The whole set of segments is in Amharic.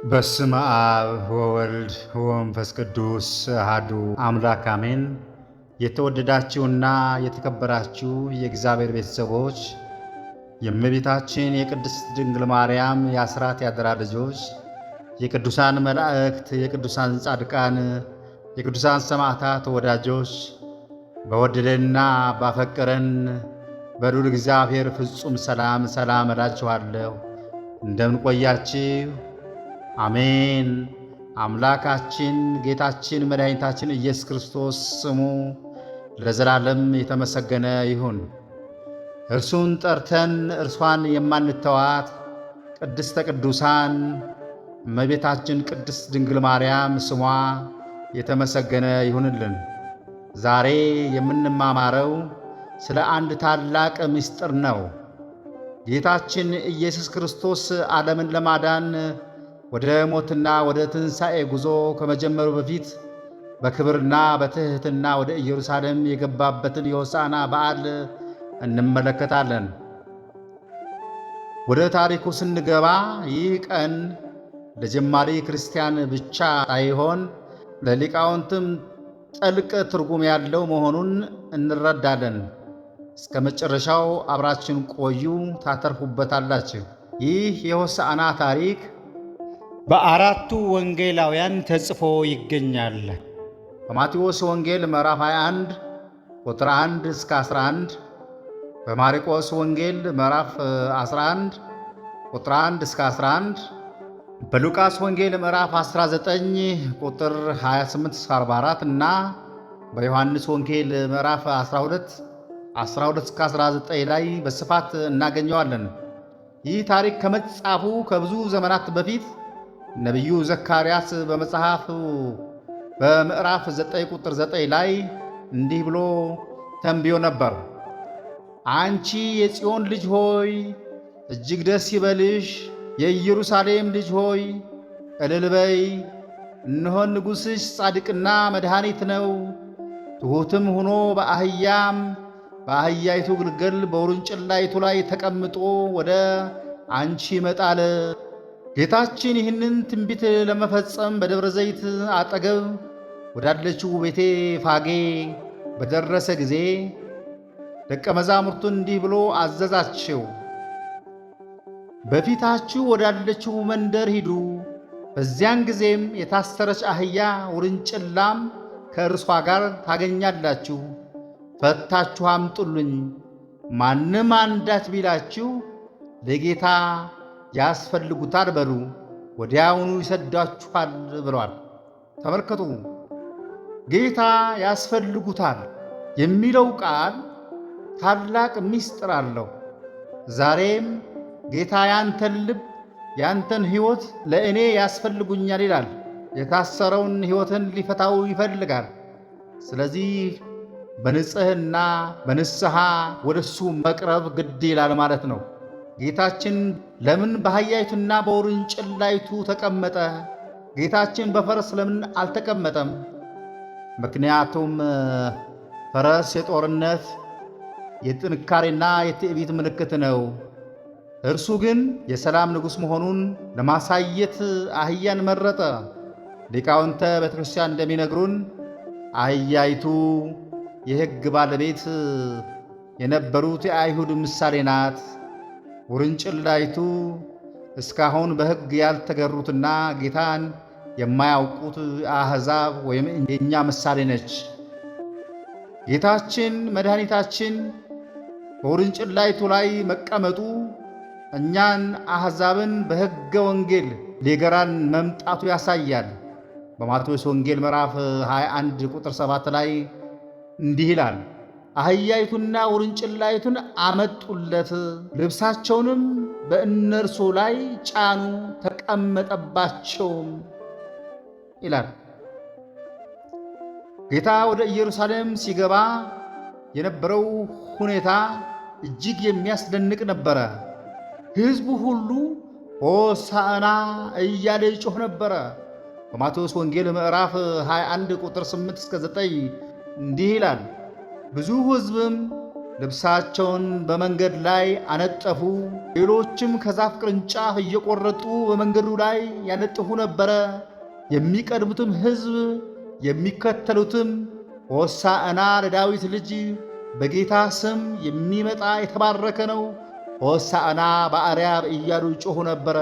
በስመ አብ ወወልድ ወመንፈስ ቅዱስ አሐዱ አምላክ አሜን። የተወደዳችሁና የተከበራችሁ የእግዚአብሔር ቤተሰቦች፣ የእመቤታችን የቅድስት ድንግል ማርያም የአስራት ያደራ ልጆች፣ የቅዱሳን መላእክት፣ የቅዱሳን ጻድቃን፣ የቅዱሳን ሰማዕታት ወዳጆች፣ በወደደንና ባፈቀረን በልዑል እግዚአብሔር ፍጹም ሰላም እላችኋለሁ። እንደምን ቆያችሁ? አሜን። አምላካችን ጌታችን መድኃኒታችን ኢየሱስ ክርስቶስ ስሙ ለዘላለም የተመሰገነ ይሁን። እርሱን ጠርተን እርሷን የማንተዋት ቅድስተ ቅዱሳን እመቤታችን ቅድስት ድንግል ማርያም ስሟ የተመሰገነ ይሁንልን። ዛሬ የምንማማረው ስለ አንድ ታላቅ ምስጢር ነው። ጌታችን ኢየሱስ ክርስቶስ ዓለምን ለማዳን ወደ ሞትና ወደ ትንሣኤ ጉዞ ከመጀመሩ በፊት በክብርና በትሕትና ወደ ኢየሩሳሌም የገባበትን የሆሳዕና በዓል እንመለከታለን። ወደ ታሪኩ ስንገባ ይህ ቀን ለጀማሪ ክርስቲያን ብቻ ሳይሆን ለሊቃውንትም ጥልቅ ትርጉም ያለው መሆኑን እንረዳለን። እስከ መጨረሻው አብራችን ቆዩ፣ ታተርፉበታላችሁ። ይህ የሆሳዕና ታሪክ በአራቱ ወንጌላውያን ተጽፎ ይገኛል። በማቴዎስ ወንጌል ምዕራፍ 21 ቁጥር 1 እስከ 11፣ በማርቆስ ወንጌል ምዕራፍ 11 ቁጥር 1 እስከ 11፣ በሉቃስ ወንጌል ምዕራፍ 19 ቁጥር 28 እስከ 44 እና በዮሐንስ ወንጌል ምዕራፍ 12 እስከ 19 ላይ በስፋት እናገኘዋለን። ይህ ታሪክ ከመጻፉ ከብዙ ዘመናት በፊት ነቢዩ ዘካርያስ በመጽሐፍ በምዕራፍ 9 ቁጥር 9 ላይ እንዲህ ብሎ ተንብዮ ነበር። አንቺ የጽዮን ልጅ ሆይ እጅግ ደስ ይበልሽ፣ የኢየሩሳሌም ልጅ ሆይ እልል በይ። እነሆ ንጉሥሽ ጻድቅና መድኃኒት ነው፣ ትሑትም ሆኖ በአህያይቱ ግልገል በውርንጭላይቱ ላይ ተቀምጦ ወደ አንቺ ይመጣል። ጌታችን ይህንን ትንቢት ለመፈጸም በደብረ ዘይት አጠገብ ወዳለችው ቤቴ ፋጌ በደረሰ ጊዜ ደቀ መዛሙርቱን እንዲህ ብሎ አዘዛቸው። በፊታችሁ ወዳለችው መንደር ሂዱ። በዚያን ጊዜም የታሰረች አህያ ውርንጭላም ከእርሷ ጋር ታገኛላችሁ። ፈታችሁ አምጡልኝ። ማንም አንዳች ቢላችሁ ለጌታ ያስፈልጉታል በሉ፣ ወዲያውኑ ይሰዳችኋል ብሏል። ተመልከቱ፣ ጌታ ያስፈልጉታል የሚለው ቃል ታላቅ ምስጢር አለው። ዛሬም ጌታ ያንተን ልብ፣ ያንተን ሕይወት ለእኔ ያስፈልጉኛል ይላል። የታሰረውን ሕይወትን ሊፈታው ይፈልጋል። ስለዚህ በንጽሕና በንስሐ ወደሱ መቅረብ ግድ ይላል ማለት ነው። ጌታችን ለምን በአህያይቱና በውርንጭላይቱ ተቀመጠ? ጌታችን በፈረስ ለምን አልተቀመጠም? ምክንያቱም ፈረስ የጦርነት የጥንካሬና የትዕቢት ምልክት ነው። እርሱ ግን የሰላም ንጉሥ መሆኑን ለማሳየት አህያን መረጠ። ሊቃውንተ ቤተ ክርስቲያን እንደሚነግሩን አህያይቱ የሕግ ባለቤት የነበሩት የአይሁድ ምሳሌ ናት። ውርንጭላይቱ እስካሁን በሕግ ያልተገሩትና ጌታን የማያውቁት አሕዛብ ወይም የእኛ ምሳሌ ነች። ጌታችን መድኃኒታችን በውርንጭላይቱ ላይ መቀመጡ እኛን አሕዛብን በሕገ ወንጌል ሊገራን መምጣቱ ያሳያል። በማቴዎስ ወንጌል ምዕራፍ 21 ቁጥር 7 ላይ እንዲህ ይላል፣ አህያይቱና ውርንጭላይቱን አመጡለት፣ ልብሳቸውንም በእነርሱ ላይ ጫኑ፣ ተቀመጠባቸውም ይላል። ጌታ ወደ ኢየሩሳሌም ሲገባ የነበረው ሁኔታ እጅግ የሚያስደንቅ ነበረ። ሕዝቡ ሁሉ ሆሳዕና እያለ ይጮህ ነበረ። በማቴዎስ ወንጌል ምዕራፍ 21 ቁጥር 8 እስከ 9 እንዲህ ይላል፣ ብዙ ሕዝብም ልብሳቸውን በመንገድ ላይ አነጠፉ። ሌሎችም ከዛፍ ቅርንጫፍ እየቆረጡ በመንገዱ ላይ ያነጥፉ ነበረ። የሚቀድሙትም ሕዝብ የሚከተሉትም ሆሳዕና ለዳዊት ልጅ በጌታ ስም የሚመጣ የተባረከ ነው፣ ሆሳዕና በአርያም እያሉ ይጮኹ ነበረ።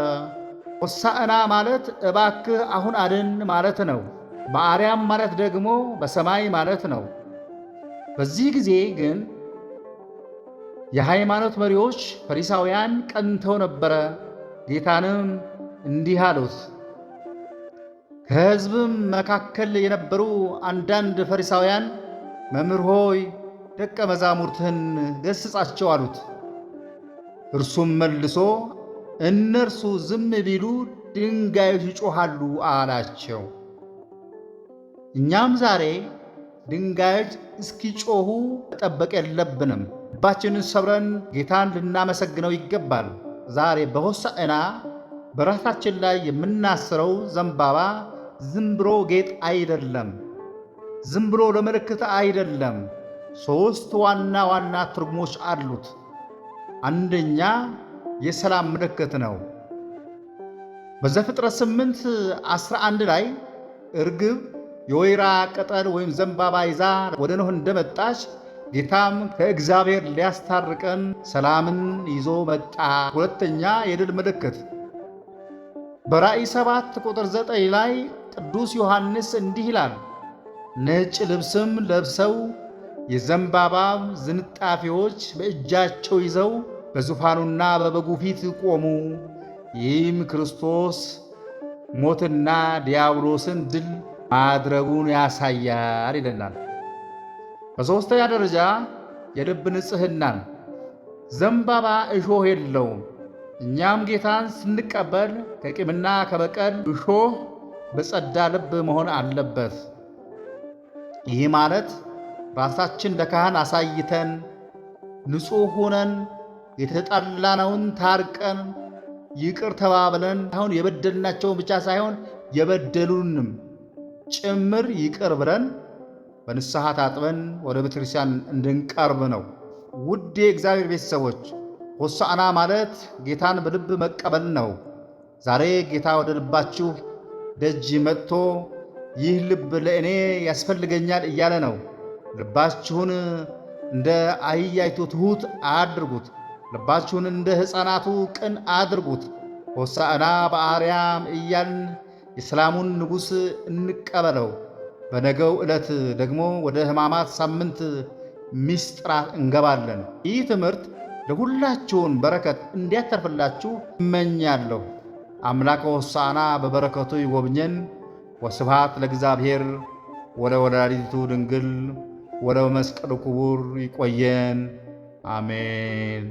ሆሳዕና ማለት እባክህ አሁን አድን ማለት ነው። በአርያም ማለት ደግሞ በሰማይ ማለት ነው። በዚህ ጊዜ ግን የሃይማኖት መሪዎች ፈሪሳውያን ቀንተው ነበረ። ጌታንም እንዲህ አሉት። ከሕዝብም መካከል የነበሩ አንዳንድ ፈሪሳውያን መምህር ሆይ ደቀ መዛሙርትህን ገሥጻቸው አሉት። እርሱም መልሶ እነርሱ ዝም ቢሉ ድንጋዮች ይጮኻሉ አላቸው። እኛም ዛሬ ድንጋዮች እስኪጮኹ መጠበቅ የለብንም። ልባችንን ሰብረን ጌታን ልናመሰግነው ይገባል። ዛሬ በሆሳዕና በራሳችን ላይ የምናስረው ዘንባባ ዝም ብሎ ጌጥ አይደለም፣ ዝም ብሎ ለምልክት አይደለም። ሦስት ዋና ዋና ትርጉሞች አሉት። አንደኛ የሰላም ምልክት ነው። በዘፍጥረት 8:11 ላይ እርግብ የወይራ ቅጠል ወይም ዘንባባ ይዛ ወደ ኖኅ እንደመጣች ጌታም ከእግዚአብሔር ሊያስታርቀን ሰላምን ይዞ መጣ። ሁለተኛ የድል ምልክት በራእይ 7:9 ላይ ቅዱስ ዮሐንስ እንዲህ ይላል፣ ነጭ ልብስም ለብሰው የዘንባባም ዝንጣፊዎች በእጃቸው ይዘው በዙፋኑና በበጉ ፊት ቆሙ። ይህም ክርስቶስ ሞትና ዲያብሎስን ድል ማድረጉን ያሳያል ይለናል። በሦስተኛ ደረጃ የልብ ንጽሕናን። ዘንባባ እሾህ የለውም። እኛም ጌታን ስንቀበል ከቂምና ከበቀል እሾህ በጸዳ ልብ መሆን አለበት። ይህ ማለት ራሳችን ለካህን አሳይተን ንጹሕ ሆነን የተጣላነውን ታርቀን ይቅር ተባብለን አሁን የበደልናቸውን ብቻ ሳይሆን የበደሉንም ጭምር ይቅር ብለን በንስሐ ታጥበን ወደ ቤተክርስቲያን እንድንቀርብ ነው። ውድ የእግዚአብሔር ቤተሰቦች ሆሳዕና ማለት ጌታን በልብ መቀበል ነው። ዛሬ ጌታ ወደ ልባችሁ ደጅ መጥቶ ይህ ልብ ለእኔ ያስፈልገኛል እያለ ነው። ልባችሁን እንደ አህያይቱ ትሑት አድርጉት። ልባችሁን እንደ ሕፃናቱ ቅን አድርጉት። ሆሳዕና በአርያም እያልን የሰላሙን ንጉሥ እንቀበለው። በነገው ዕለት ደግሞ ወደ ሕማማት ሳምንት ምስጢራት እንገባለን። ይህ ትምህርት ለሁላችሁን በረከት እንዲያተርፍላችሁ እመኛለሁ። አምላከ ሆሳዕና በበረከቱ ይጎብኘን። ወስብሐት ለእግዚአብሔር ወለወላዲቱ ድንግል ወለመስቀሉ ክቡር። ይቆየን። አሜን።